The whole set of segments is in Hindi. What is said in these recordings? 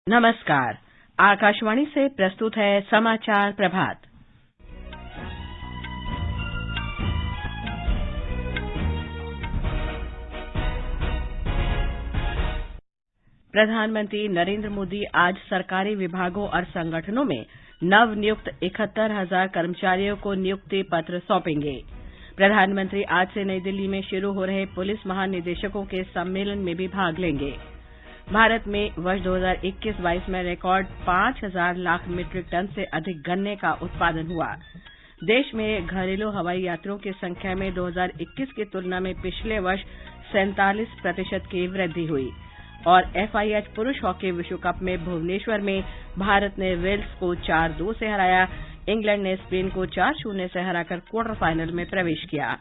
नमस्कार। आकाशवाणी से प्रस्तुत है समाचार प्रभात। प्रधानमंत्री नरेंद्र मोदी आज सरकारी विभागों और संगठनों में नव नियुक्त 71,000 कर्मचारियों को नियुक्ति पत्र सौंपेंगे। प्रधानमंत्री आज से नई दिल्ली में शुरू हो रहे पुलिस महानिदेशकों के सम्मेलन में भी भाग लेंगे। भारत में वर्ष 2021-22 में रिकॉर्ड 5,000 लाख मीट्रिक टन से अधिक गन्ने का उत्पादन हुआ। देश में घरेलू हवाई यात्रियों की संख्या में 2021 की तुलना में पिछले वर्ष 47% की वृद्धि हुई। और FIH पुरुष हॉकी विश्व कप में भुवनेश्वर में भारत ने वेल्स को 4-2 से हराया। इंग्लैंड ने स्पेन को 4-0 से हराकर क्वार्टर फाइनल में प्रवेश किया।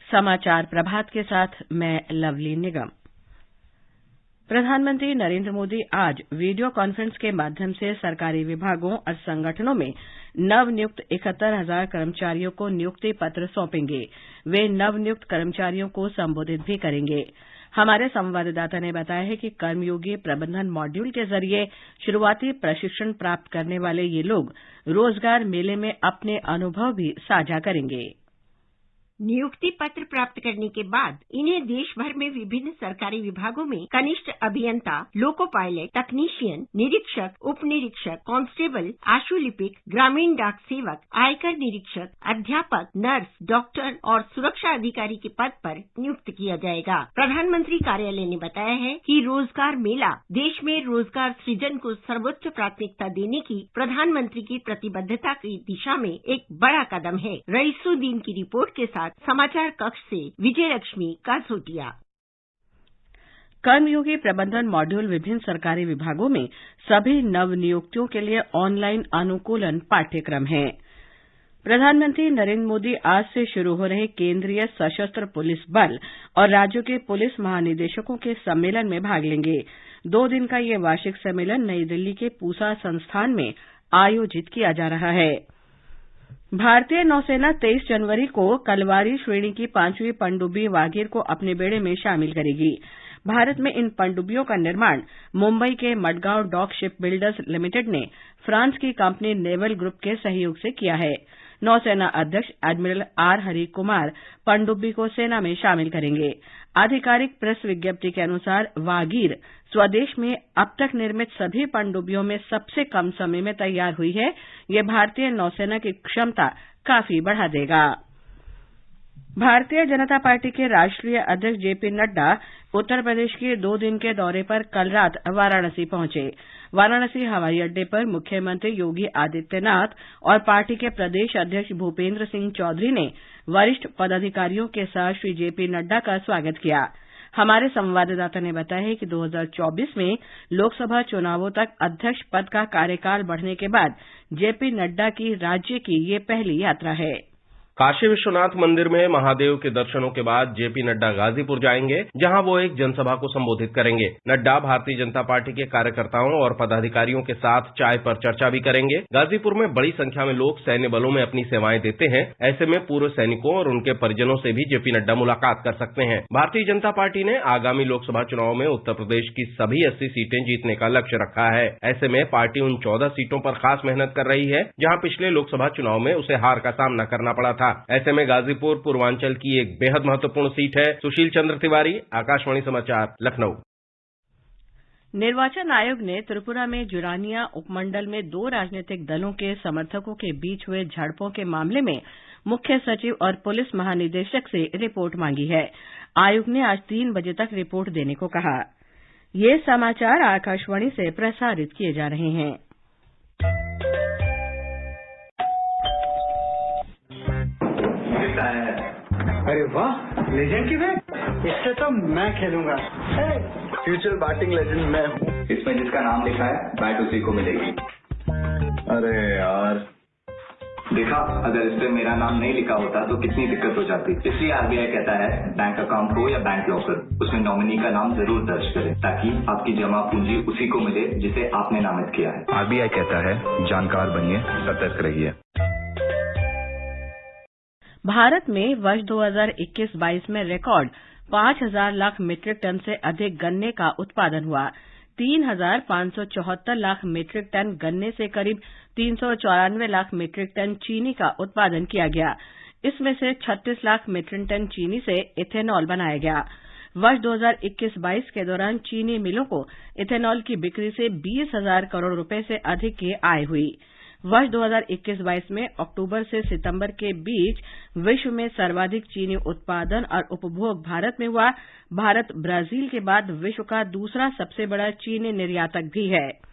समाचार प्रभात के साथ मैं लवली निगम। प्रधानमंत्री नरेंद्र मोदी आज वीडियो कॉन्फ्रेंस के माध्यम से सरकारी विभागों और संगठनों में नवनियुक्त 71,000 कर्मचारियों को नियुक्ति पत्र सौंपेंगे। वे नवनियुक्त कर्मचारियों को संबोधित भी करेंगे। हमारे संवाददाता ने बताया है कि कर्मयोगी प्रबंधन मॉड्यूल के जरिए शुरुआती प्रशिक्षण प्राप्त करने वाले ये लोग रोजगार मेले में अपने अनुभव भी साझा करेंगे। नियुक्ति पत्र प्राप्त करने के बाद इन्हें देश भर में विभिन्न सरकारी विभागों में कनिष्ठ अभियंता, लोको पायलट, तकनीशियन, निरीक्षक, उप निरीक्षक, कांस्टेबल, आशुलिपिक, ग्रामीण डाक सेवक, आयकर निरीक्षक, अध्यापक, नर्स, डॉक्टर और सुरक्षा अधिकारी के पद पर नियुक्त किया जाएगा। प्रधानमंत्री कार्यालय ने बताया है कि रोजगार मेला देश में रोजगार सृजन को सर्वोच्च प्राथमिकता देने की प्रधानमंत्री की प्रतिबद्धता की दिशा में एक बड़ा कदम है। रईसुद्दीन की रिपोर्ट के साथ समाचार कक्ष से विजयलक्ष्मी कासोटिया। कर्मयोगी प्रबंधन मॉड्यूल विभिन्न सरकारी विभागों में सभी नवनियुक्तियों के लिए ऑनलाइन अनुकूलन पाठ्यक्रम है। प्रधानमंत्री नरेंद्र मोदी आज से शुरू हो रहे केंद्रीय सशस्त्र पुलिस बल और राज्यों के पुलिस महानिदेशकों के सम्मेलन में भाग लेंगे। 2 दिन का ये वार्षिक सम्मेलन नई दिल्ली के पूसा संस्थान में आयोजित किया जा रहा है। भारतीय नौसेना 23 जनवरी को कलवारी श्रेणी की 5वीं पनडुब्बी वागीर को अपने बेड़े में शामिल करेगी। भारत में इन पनडुब्बियों का निर्माण मुंबई के Mazagon dock ship builders limited ने फ्रांस की कंपनी नेवल ग्रुप के सहयोग से किया है। नौसेना अध्यक्ष एडमिरल आर हरि कुमार पनडुब्बी को सेना में शामिल करेंगे। आधिकारिक प्रेस विज्ञप्ति के अनुसार वागीर स्वदेश में अब तक निर्मित सभी पनडुब्बियों में सबसे कम समय में तैयार हुई है। यह भारतीय नौसेना की क्षमता काफी बढ़ा देगा। भारतीय जनता पार्टी के राष्ट्रीय अध्यक्ष जेपी नड्डा उत्तर प्रदेश के 2 दिन के दौरे पर कल रात वाराणसी पहुंचे। वाराणसी हवाई अड्डे पर मुख्यमंत्री योगी आदित्यनाथ और पार्टी के प्रदेश अध्यक्ष भूपेंद्र सिंह चौधरी ने वरिष्ठ पदाधिकारियों के साथ श्री जेपी नड्डा का स्वागत किया। हमारे संवाददाता ने बताया है कि 2024 में लोकसभा चुनावों तक अध्यक्ष पद का कार्यकाल बढ़ने के बाद जेपी नड्डा की राज्य की ये पहली यात्रा है। काशी विश्वनाथ मंदिर में महादेव के दर्शनों के बाद जेपी नड्डा गाजीपुर जाएंगे, जहां वो एक जनसभा को संबोधित करेंगे। नड्डा भारतीय जनता पार्टी के कार्यकर्ताओं और पदाधिकारियों के साथ चाय पर चर्चा भी करेंगे। गाजीपुर में बड़ी संख्या में लोग सैन्य बलों में अपनी सेवाएं देते हैं। ऐसे में पूर्व सैनिकों और उनके परिजनों से भी जेपी नड्डा मुलाकात कर सकते हैं। भारतीय जनता पार्टी ने आगामी लोकसभा चुनाव में उत्तर प्रदेश की सभी 80 सीटें जीतने का लक्ष्य रखा है। ऐसे में पार्टी उन 14 सीटों पर खास मेहनत कर रही है, जहां पिछले लोकसभा चुनाव में उसे हार का सामना करना पड़ा था। ऐसे में गाजीपुर पूर्वांचल की एक बेहद महत्वपूर्ण सीट है। सुशील चंद्र तिवारी, आकाशवाणी समाचार, लखनऊ। निर्वाचन आयोग ने त्रिपुरा में जुरानिया उपमंडल में 2 राजनीतिक दलों के समर्थकों के बीच हुए झड़पों के मामले में मुख्य सचिव और पुलिस महानिदेशक से रिपोर्ट मांगी है। आयोग ने आज 3 बजे तक रिपोर्ट देने को कहा। ये समाचार आकाशवाणी से प्रसारित किए जा रहे हैं। अरे वाह, लेजेंड की बैट, इससे तो मैं खेलूंगा। फ्यूचर बैटिंग लेजेंड मैं हूँ। इसमें जिसका नाम लिखा है बैट उसी को मिलेगी। अरे यार, देखा, अगर इस पे मेरा नाम नहीं लिखा होता तो कितनी दिक्कत हो जाती। इसलिए RBI कहता है बैंक अकाउंट हो या बैंक लॉकर, उसमें नॉमिनी का नाम जरूर दर्ज करें, ताकि आपकी जमा पूंजी उसी को मिले जिसे आपने नामित किया है। RBI कहता है जानकार बनिए, सतर्क रहिए। भारत में वर्ष 2021-22 में रिकॉर्ड 5,000 लाख मीट्रिक टन से अधिक गन्ने का उत्पादन हुआ। 3,574 लाख मीट्रिक टन गन्ने से करीब 394 लाख मीट्रिक टन चीनी का उत्पादन किया गया। इसमें से 36 लाख मीट्रिक टन चीनी से इथेनॉल बनाया गया। वर्ष 2021-22 के दौरान चीनी मिलों को इथेनॉल की बिक्री से 20,000 करोड़ रुपए से अधिक की आय हुई। वर्ष 2021-22 में अक्टूबर से सितंबर के बीच विश्व में सर्वाधिक चीनी उत्पादन और उपभोग भारत में हुआ। भारत ब्राजील के बाद विश्व का दूसरा सबसे बड़ा चीनी निर्यातक भी है।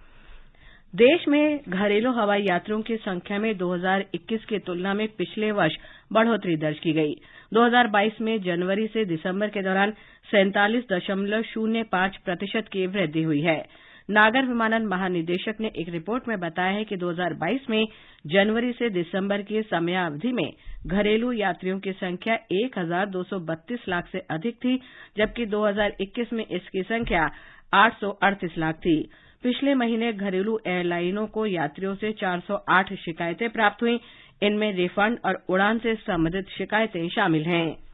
देश में घरेलू हवाई यात्रियों की संख्या में 2021 की तुलना में पिछले वर्ष बढ़ोतरी दर्ज की गई। 2022 में जनवरी से दिसंबर के दौरान 47.05% की वृद्धि हुई है। नागर विमानन महानिदेशक ने एक रिपोर्ट में बताया है कि 2022 में जनवरी से दिसंबर की समयावधि में घरेलू यात्रियों की संख्या 1,232 लाख से अधिक थी, जबकि 2021 में इसकी संख्या 838 लाख थी। पिछले महीने घरेलू एयरलाइनों को यात्रियों से 408 शिकायतें प्राप्त हुई। इनमें रिफंड और उड़ान से संबंधित शिकायतें शामिल हैं।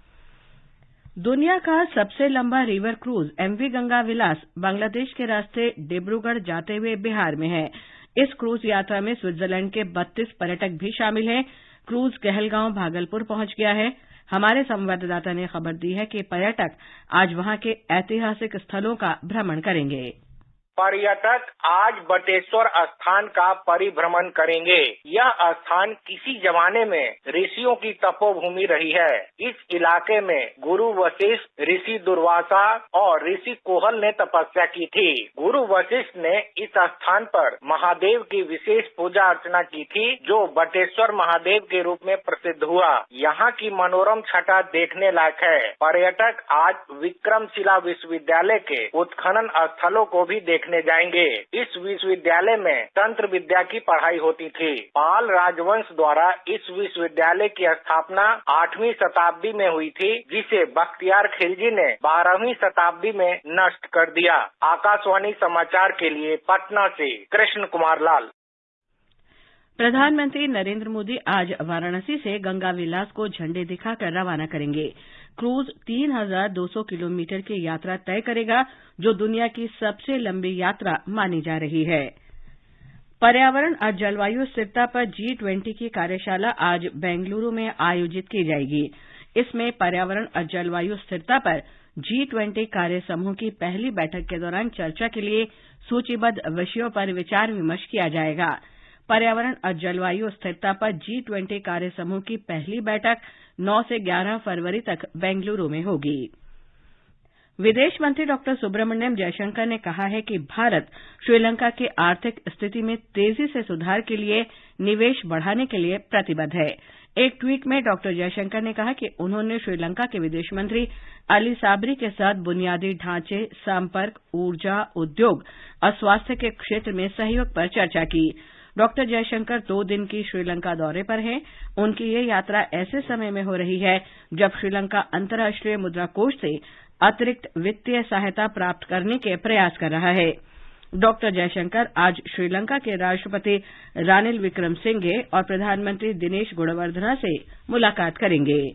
दुनिया का सबसे लंबा रिवर क्रूज एमवी गंगा विलास बांग्लादेश के रास्ते डिब्रूगढ़ जाते हुए बिहार में है। इस क्रूज यात्रा में स्विट्जरलैंड के 32 पर्यटक भी शामिल हैं। क्रूज कहलगांव भागलपुर पहुंच गया है। हमारे संवाददाता ने खबर दी है कि पर्यटक आज वहां के ऐतिहासिक स्थलों का भ्रमण करेंगे। पर्यटक आज बटेश्वर स्थान का परिभ्रमण करेंगे। यह स्थान किसी जमाने में ऋषियों की तपोभूमि रही है। इस इलाके में गुरु वशिष्ठ, ऋषि दुर्वासा और ऋषि कोहल ने तपस्या की थी। गुरु वशिष्ठ ने इस स्थान पर महादेव की विशेष पूजा अर्चना की थी, जो बटेश्वर महादेव के रूप में प्रसिद्ध हुआ। यहाँ की मनोरम छटा देखने लायक है। पर्यटक आज विक्रमशिला विश्वविद्यालय के उत्खनन स्थलों को भी देखने जाएंगे। इस विश्वविद्यालय में तंत्र विद्या की पढ़ाई होती थी। पाल राजवंश द्वारा इस विश्वविद्यालय की स्थापना 8वीं शताब्दी में हुई थी, जिसे बख्तियार खिलजी ने 12वीं शताब्दी में नष्ट कर दिया। आकाशवाणी समाचार के लिए पटना से कृष्ण कुमार लाल। प्रधानमंत्री नरेंद्र मोदी आज वाराणसी से गंगा विलास को झंडे दिखाकर रवाना करेंगे। क्रूज 3,200 किलोमीटर की यात्रा तय करेगा, जो दुनिया की सबसे लंबी यात्रा मानी जा रही है। पर्यावरण और जलवायु स्थिरता पर G20 की कार्यशाला आज बेंगलुरु में आयोजित की जाएगी। इसमें पर्यावरण और जलवायु स्थिरता पर G20 कार्य समूह की पहली बैठक के दौरान चर्चा के लिए सूचीबद्ध विषयों पर विचार विमर्श किया जाएगा। पर्यावरण और जलवायु स्थिरता पर G20 कार्य समूह की पहली बैठक 9 से 11 फरवरी तक बेंगलुरु में होगी। विदेश मंत्री डॉक्टर सुब्रमण्यम जयशंकर ने कहा है कि भारत श्रीलंका की आर्थिक स्थिति में तेजी से सुधार के लिए निवेश बढ़ाने के लिए प्रतिबद्ध है। एक ट्वीट में डॉक्टर जयशंकर ने कहा कि उन्होंने श्रीलंका के विदेश मंत्री अली साबरी के साथ बुनियादी ढांचे, संपर्क, ऊर्जा, उद्योग और स्वास्थ्य के क्षेत्र में सहयोग पर चर्चा की। डॉक्टर जयशंकर 2 दिन की श्रीलंका दौरे पर हैं। उनकी ये यात्रा ऐसे समय में हो रही है जब श्रीलंका अंतर्राष्ट्रीय मुद्रा कोष से अतिरिक्त वित्तीय सहायता प्राप्त करने के प्रयास कर रहा है। डॉक्टर जयशंकर आज श्रीलंका के राष्ट्रपति रानिल विक्रमसिंघे और प्रधानमंत्री दिनेश गुणवर्धना से मुलाकात करेंगे।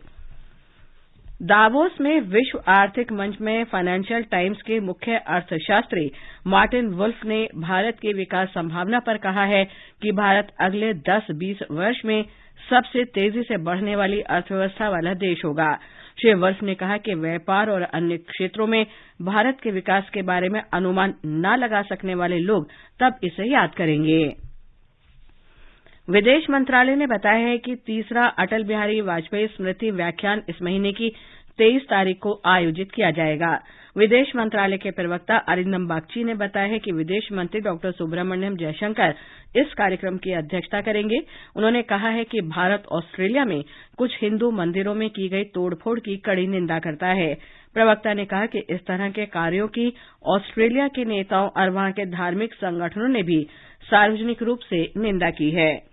दावोस में विश्व आर्थिक मंच में फाइनेंशियल टाइम्स के मुख्य अर्थशास्त्री मार्टिन वुल्फ ने भारत की विकास संभावना पर कहा है कि भारत अगले 10-20 वर्ष में सबसे तेजी से बढ़ने वाली अर्थव्यवस्था वाला देश होगा। श्री वुल्फ ने कहा कि व्यापार और अन्य क्षेत्रों में भारत के विकास के बारे में अनुमान न लगा सकने वाले लोग तब इसे याद करेंगे। विदेश मंत्रालय ने बताया है कि तीसरा अटल बिहारी वाजपेयी स्मृति व्याख्यान इस महीने की 23 तारीख को आयोजित किया जाएगा। विदेश मंत्रालय के प्रवक्ता अरिंदम बागची ने बताया है कि विदेश मंत्री डॉक्टर सुब्रमण्यम जयशंकर इस कार्यक्रम की अध्यक्षता करेंगे। उन्होंने कहा है कि भारत ऑस्ट्रेलिया में कुछ हिंदू मंदिरों में की गई तोड़फोड़ की कड़ी निंदा करता है। प्रवक्ता ने कहा कि इस तरह के कार्यों की ऑस्ट्रेलिया के नेताओं और वहां के धार्मिक संगठनों ने भी सार्वजनिक रूप से निंदा की है।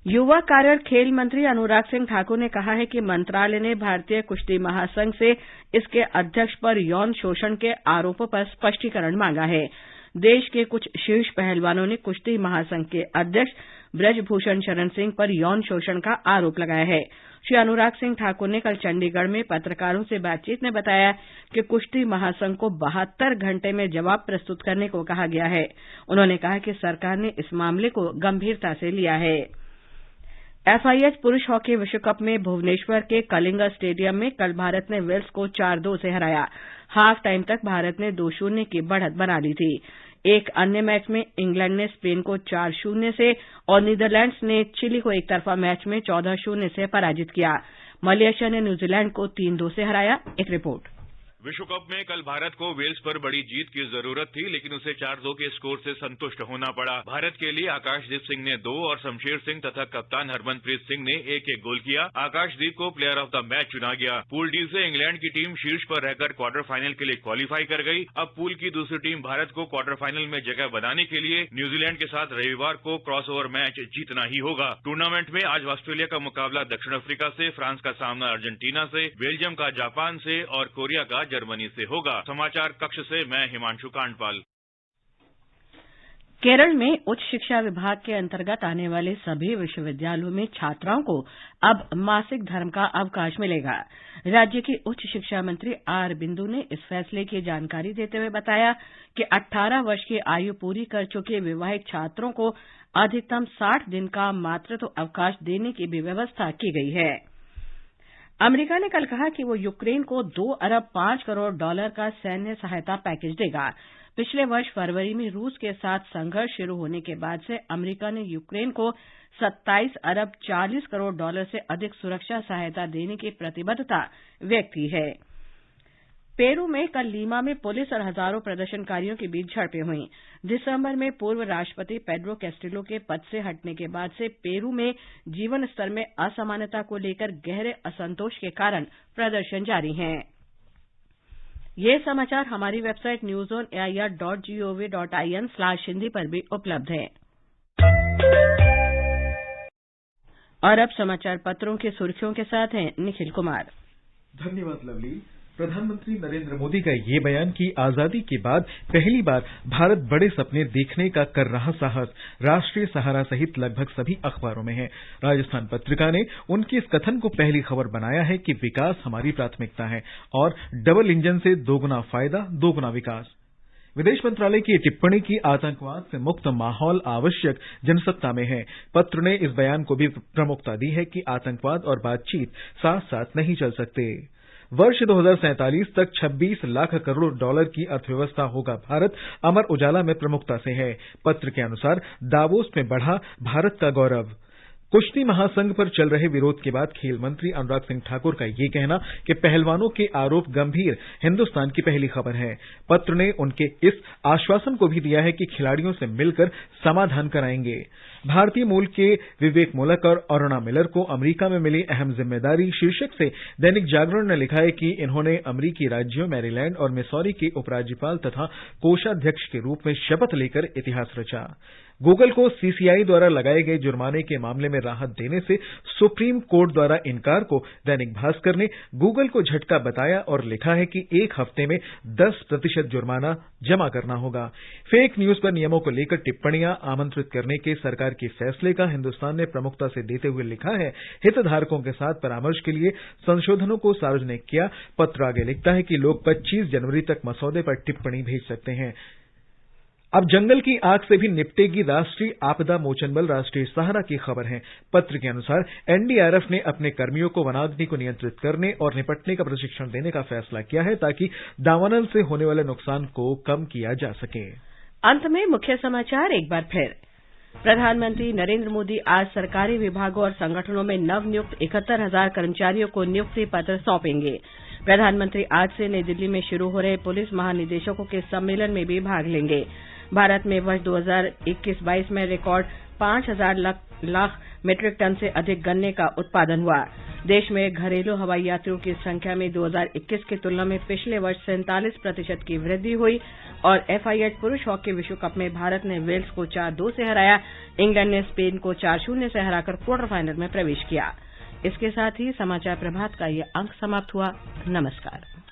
युवा कार्य और खेल मंत्री अनुराग सिंह ठाकुर ने कहा है कि मंत्रालय ने भारतीय कुश्ती महासंघ से इसके अध्यक्ष पर यौन शोषण के आरोपों पर स्पष्टीकरण मांगा है। देश के कुछ शीर्ष पहलवानों ने कुश्ती महासंघ के अध्यक्ष ब्रजभूषण शरण सिंह पर यौन शोषण का आरोप लगाया है। श्री अनुराग सिंह ठाकुर ने कल चंडीगढ़ में पत्रकारों से बातचीत में बताया कि कुश्ती महासंघ को 72 घंटे में जवाब प्रस्तुत करने को कहा गया है। उन्होंने कहा कि सरकार ने इस मामले को गंभीरता से लिया है। एफआईएच पुरुष हॉकी विश्व कप में भुवनेश्वर के कलिंगा स्टेडियम में कल भारत ने वेल्स को 4-2 से हराया। हाफ टाइम तक भारत ने 2-0 की बढ़त बना ली थी। एक अन्य मैच में इंग्लैंड ने स्पेन को 4-0 से और नीदरलैंड्स ने चिली को एक तरफा मैच में 14-0 से पराजित किया। मलेशिया ने न्यूजीलैंड को 3-2 से हराया। एक रिपोर्ट। विश्व कप में कल भारत को वेल्स पर बड़ी जीत की जरूरत थी, लेकिन उसे 4-2 के स्कोर से संतुष्ट होना पड़ा। भारत के लिए आकाशदीप सिंह ने 2 और शमशेर सिंह तथा कप्तान हरमनप्रीत सिंह ने 1-1 गोल किया। आकाशदीप को प्लेयर ऑफ द मैच चुना गया। पूल डी से इंग्लैंड की टीम शीर्ष पर रहकर क्वार्टर फाइनल के लिए क्वालिफाई कर गई। अब पूल की दूसरी टीम भारत को क्वार्टर फाइनल में जगह बनाने के लिए न्यूजीलैंड के साथ रविवार को क्रॉसओवर मैच जीतना ही होगा। टूर्नामेंट में आज ऑस्ट्रेलिया का मुकाबला दक्षिण अफ्रीका से, फ्रांस का सामना अर्जेंटीना से, बेल्जियम का जापान से और कोरिया का जर्मनी से होगा। समाचार कक्ष से मैं हिमांशु कांडपाल। केरल में उच्च शिक्षा विभाग के अंतर्गत आने वाले सभी विश्वविद्यालयों में छात्राओं को अब मासिक धर्म का अवकाश मिलेगा। राज्य की उच्च शिक्षा मंत्री आर बिंदु ने इस फैसले की जानकारी देते हुए बताया कि 18 वर्ष की आयु पूरी कर चुके विवाहित छात्रों को अधिकतम 60 दिन का मातृत्व अवकाश देने की भी व्यवस्था की गई है। अमेरिका ने कल कहा कि वो यूक्रेन को $2 अरब 5 करोड़ का सैन्य सहायता पैकेज देगा। पिछले वर्ष फरवरी में रूस के साथ संघर्ष शुरू होने के बाद से अमेरिका ने यूक्रेन को 27 अरब 40 करोड़ से अधिक सुरक्षा सहायता देने की प्रतिबद्धता व्यक्त की है। पेरू में कल लीमा में पुलिस और हजारों प्रदर्शनकारियों के बीच झड़पें हुईं। दिसंबर में पूर्व राष्ट्रपति पेड्रो कैस्टिलो के पद से हटने के बाद से पेरू में जीवन स्तर में असमानता को लेकर गहरे असंतोष के कारण प्रदर्शन जारी हैं। ये समाचार हमारी वेबसाइट newzoneair.gov.in/हिंदी पर भी उपलब्ध है। और अब समाचार पत्रों की सुर्खियों के साथ हैं निखिल कुमार। धन्यवाद लवली। प्रधानमंत्री नरेंद्र मोदी का ये बयान कि आजादी के बाद पहली बार भारत बड़े सपने देखने का कर रहा साहस राष्ट्रीय सहारा सहित लगभग सभी अखबारों में है। राजस्थान पत्रिका ने उनके इस कथन को पहली खबर बनाया है कि विकास हमारी प्राथमिकता है और डबल इंजन से दोगुना फायदा दोगुना विकास। विदेश मंत्रालय की टिप्पणी की आतंकवाद से मुक्त माहौल आवश्यक जनसत्ता में है। पत्र ने इस बयान को भी प्रमुखता दी है कि आतंकवाद और बातचीत साथ साथ नहीं चल सकते। वर्ष 2047 तक 26 लाख करोड़ डॉलर की अर्थव्यवस्था होगा भारत, अमर उजाला में प्रमुखता से है। पत्र के अनुसार दावोस में बढ़ा भारत का गौरव। कुश्ती महासंघ पर चल रहे विरोध के बाद खेल मंत्री अनुराग सिंह ठाकुर का ये कहना कि पहलवानों के आरोप गंभीर हिंदुस्तान की पहली खबर है। पत्र ने उनके इस आश्वासन को भी दिया है कि खिलाड़ियों से मिलकर समाधान कराएंगे। भारतीय मूल के विवेक मोलक और अरुणा मिलर को अमेरिका में मिली अहम जिम्मेदारी शीर्षक से दैनिक जागरण ने लिखा है कि इन्होंने अमेरिकी राज्यों मैरीलैंड और मिसौरी के उपराज्यपाल तथा कोषाध्यक्ष के रूप में शपथ लेकर इतिहास रचा। गूगल को सीसीआई द्वारा लगाए गए जुर्माने के मामले में राहत देने से सुप्रीम कोर्ट द्वारा इनकार को दैनिक भास्कर ने गूगल को झटका बताया और लिखा है कि 1 हफ्ते में 10% जुर्माना जमा करना होगा। फेक न्यूज पर नियमों को लेकर टिप्पणियां आमंत्रित करने के सरकार के फैसले का हिंदुस्तान ने प्रमुखता से देते हुए लिखा है, हितधारकों के साथ परामर्श के लिए संशोधनों को सार्वजनिक किया। पत्र आगे लिखता है कि लोग 25 जनवरी तक मसौदे पर टिप्पणी भेज सकते हैं। अब जंगल की आग से भी निपटेगी राष्ट्रीय आपदा मोचन बल, राष्ट्रीय सहारा की खबर है। पत्र के अनुसार एनडीआरएफ ने अपने कर्मियों को वनाग्नि को नियंत्रित करने और निपटने का प्रशिक्षण देने का फैसला किया है ताकि दावानल से होने वाले नुकसान को कम किया जा सके। अंत में मुख्य समाचार एक बार फिर। प्रधानमंत्री नरेंद्र मोदी आज सरकारी विभागों और संगठनों में नवनियुक्त 71,000 कर्मचारियों को नियुक्ति पत्र सौंपेंगे। प्रधानमंत्री आज से नई दिल्ली में शुरू हो रहे पुलिस महानिदेशकों के सम्मेलन में भी भाग लेंगे। भारत में वर्ष 2021-22 में रिकॉर्ड 5,000 लाख मीट्रिक टन से अधिक गन्ने का उत्पादन हुआ। देश में घरेलू हवाई यात्रियों की संख्या में 2021 की तुलना में पिछले वर्ष 47% की वृद्धि हुई और एफआईएच पुरुष हॉकी विश्व कप में भारत ने वेल्स को 4-2 से हराया। इंग्लैंड ने स्पेन को 4-0 से हराकर क्वार्टर फाइनल में प्रवेश किया। इसके साथ ही समाचार प्रभात का ये अंक समाप्त हुआ। नमस्कार।